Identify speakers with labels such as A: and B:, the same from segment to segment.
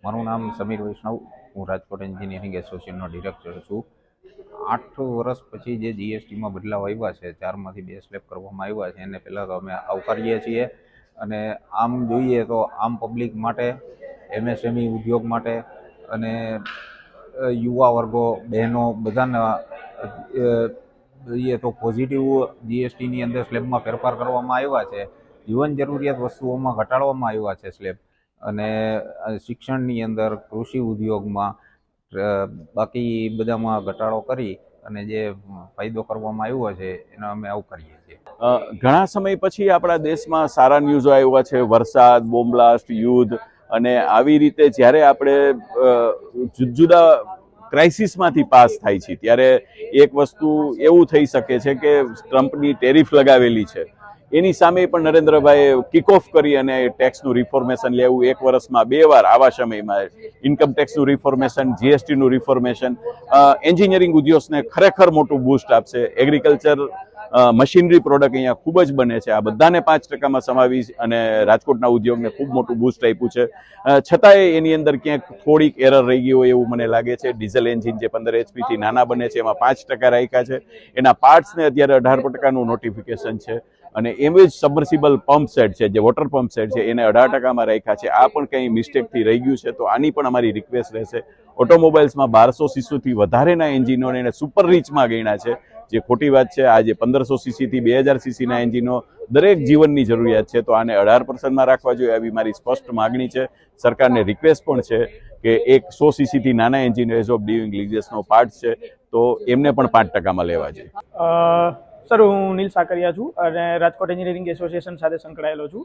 A: મારું નામ સમીર વૈષ્ણવ, હું રાજકોટ એન્જિનિયરિંગ એસોસિએશનનો ડિરેક્ટર છું. 8 વર્ષ પછી જે જીએસટીમાં બદલાવ આવ્યા છે, 4માંથી 2 સ્લેબ કરવામાં આવ્યા છે, એને પહેલાં તો અમે આવકારીએ છીએ. અને આમ જોઈએ તો આમ પબ્લિક માટે, એમએસએમઈ ઉદ્યોગ માટે અને યુવા વર્ગો, બહેનો બધાના જોઈએ તો પોઝિટિવ જીએસટીની અંદર સ્લેબમાં ફેરફાર કરવામાં આવ્યા છે. જીવન જરૂરિયાત વસ્તુઓમાં ઘટાડવામાં આવ્યા છે સ્લેબ, અને શિક્ષણની અંદર, કૃષિ ઉદ્યોગમાં, બાકી બધામાં ઘટાડો કરી અને જે ફાયદો કરવામાં આવ્યો છે એનો અમે આવકારીએ છીએ.
B: ઘણા સમય પછી આપણા દેશમાં સારા ન્યૂઝો આવ્યા છે. વરસાદ, બોમ્બ બ્લાસ્ટ, યુદ્ધ, અને આવી રીતે જ્યારે આપણે જુદા ક્રાઇસિસમાંથી પાસ થાય છે ત્યારે એક વસ્તુ એવું થઈ શકે છે કે ટ્રમ્પની ટેરિફ લગાવેલી છે એની સામે પણ નરેન્દ્રભાઈએ કિક ઓફ કરી અને ટેક્સનું રિફોર્મેશન લેવું. 1 વર્ષમાં 2 વાર આવા સમયમાં ઇન્કમ ટેક્સનું રિફોર્મેશન, જીએસટીનું રિફોર્મેશન એન્જિનિયરિંગ ઉદ્યોગને ખરેખર મોટું બૂસ્ટ આપશે. એગ્રીકલ્ચર મશીનરી પ્રોડક્ટ અહીંયા ખૂબ જ બને છે. આ બધાને 5%માં સમાવી અને રાજકોટના ઉદ્યોગને ખૂબ મોટું બૂસ્ટ આપ્યું છે. છતાંય એની અંદર ક્યાંક થોડીક એરર રહી ગઈ હોય એવું મને લાગે છે. ડીઝલ એન્જિન જે 15 HP નાના બને છે એમાં 5% રાખ્યા છે. એના પાર્ટ્સને અત્યારે 18%નું નોટિફિકેશન છે. અને એમ જ સબમર્સિબલ પંપ સેટ છે, જે વોટર પંપ સેટ છે, એને 18%માં રાખ્યા છે. આ પણ કંઈ મિસ્ટેકથી રહી ગયું છે તો આની પણ અમારી રિક્વેસ્ટ રહેશે. ઓટોમોબાઈલ્સમાં 1200 સીસીથી વધારેના એન્જિનોને એને સુપર રીચમાં ગણ્યા છે, જે ખોટી વાત છે. આજે 1500 સીસીથી 2000 સીસીના એન્જિનો દરેક જીવનની જરૂરિયાત છે, તો આને 18%માં રાખવા જોઈએ એવી મારી સ્પષ્ટ માગણી છે. સરકારને રિક્વેસ્ટ પણ છે કે એક 100 સીસીથી નાના એન્જિનો એઝ ઓફ ડ્યુઇંગ લીઝસનો પાર્ટ છે તો એમને પણ 5%માં લેવા જોઈએ.
C: સર, હું નીલ સાકરિયા છું અને રાજકોટ એન્જિનિયરિંગ એસોસિએશન સાથે સંકળાયેલો છું.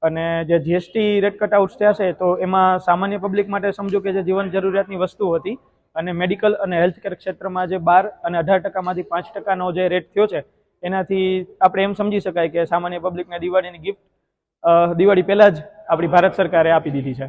C: અને જે જીએસટી રેટ કટઆઉટ્સ થયા છે તો એમાં સામાન્ય પબ્લિક માટે સમજો કે જે જીવન જરૂરિયાતની વસ્તુ હતી અને મેડિકલ અને હેલ્થકેર ક્ષેત્રમાં જે 12 અને 18%માંથી 5%નો જે રેટ થયો છે એનાથી આપણે એમ સમજી શકાય કે સામાન્ય પબ્લિકને દિવાળીની ગિફ્ટ દિવાળી પહેલાં જ આપણી ભારત સરકારે આપી દીધી છે.